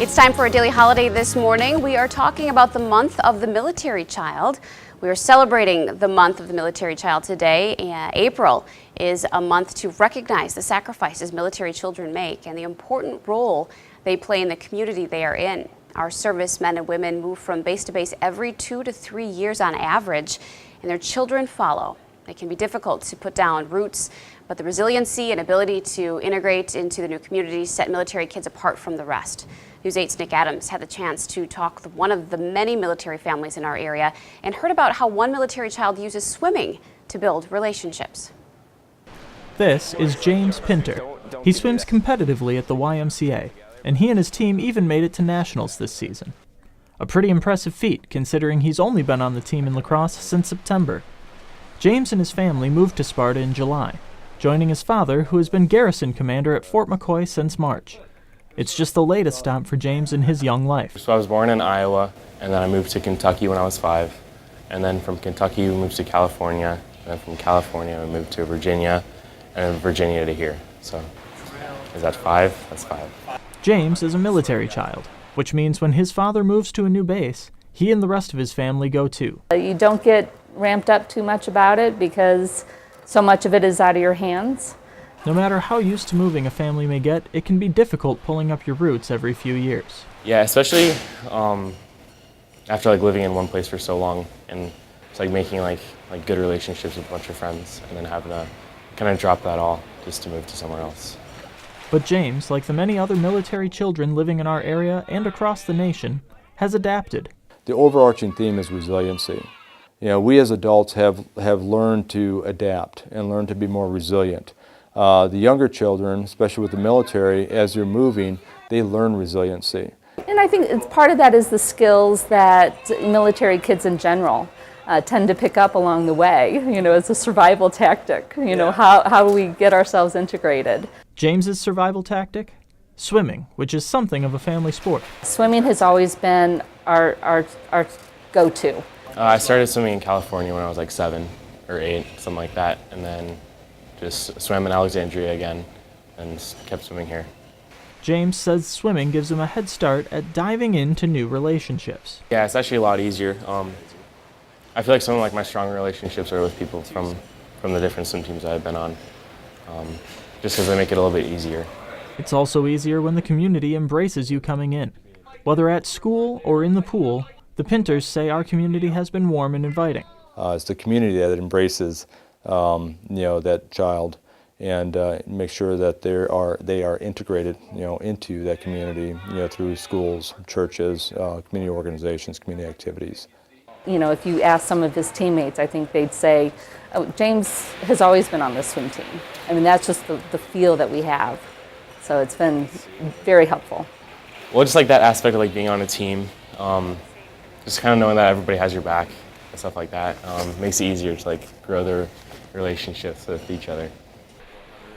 It's time for a daily holiday this morning. We are talking about the month of the military child. We are celebrating the month of the military child today. April is a month to recognize the sacrifices military children make and the important role they play in the community they are in. Our servicemen and women move from base to base every 2 to 3 years on average, and their children follow. It can be difficult to put down roots, but the resiliency and ability to integrate into the new community set military kids apart from the rest. News 8's Nick Adams had the chance to talk with one of the many military families in our area and heard about how one military child uses swimming to build relationships. This is James Pinto. He swims competitively at the YMCA, and he and his team even made it to nationals this season. A pretty impressive feat, considering he's only been on the team in lacrosse since September. James and his family moved to Sparta in July, joining his father, who has been garrison commander at Fort McCoy since March. It's just the latest stop for James in his young life. So I was born in Iowa, and then I moved to Kentucky when I was 5. And then from Kentucky, we moved to California. And then from California, we moved to Virginia, and then Virginia to here. So is that 5? That's 5. James is a military child, which means when his father moves to a new base, he and the rest of his family go too. You don't get ramped up too much about it because so much of it is out of your hands. No matter how used to moving a family may get, it can be difficult pulling up your roots every few years. Yeah, especially after living in one place for so long, and it's making good relationships with a bunch of friends, and then having to kind of drop that all just to move to somewhere else. But James, like the many other military children living in our area and across the nation, has adapted. The overarching theme is resiliency. You know, we as adults have learned to adapt and learn to be more resilient. The younger children, especially with the military, as they're moving, they learn resiliency. And I think part of that is the skills that military kids in general tend to pick up along the way. You know, it's a survival tactic. You know, how do we get ourselves integrated? James's survival tactic? Swimming, which is something of a family sport. Swimming has always been our go-to. I started swimming in California when I was 7 or 8, something like that, and then just swam in Alexandria again and kept swimming here. James says swimming gives him a head start at diving into new relationships. Yeah, it's actually a lot easier. I feel like some of my stronger relationships are with people from the different swim teams I've been on, just because they make it a little bit easier. It's also easier when the community embraces you coming in. Whether at school or in the pool, the Pinters say our community has been warm and inviting. It's the community that embraces that child and make sure that they are integrated into that community through schools, churches, community organizations, community activities. You know, if you ask some of his teammates, I think they'd say, oh, James has always been on the swim team. I mean, that's just the feel that we have. So it's been very helpful. Well, just that aspect of being on a team, just kind of knowing that everybody has your back and stuff like that, makes it easier to grow their relationships with each other.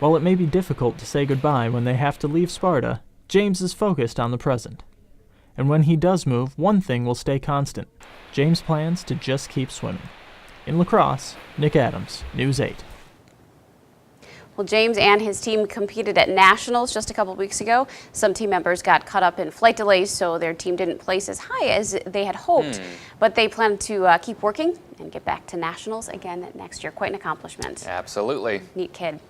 While it may be difficult to say goodbye when they have to leave Sparta, James is focused on the present. And when he does move, one thing will stay constant. James plans to just keep swimming. In La Crosse, Nick Adams, News 8. Well, James and his team competed at nationals just a couple weeks ago. Some team members got caught up in flight delays, so their team didn't place as high as they had hoped. But they plan to keep working and get back to nationals again next year. Quite an accomplishment. Absolutely. Neat kid.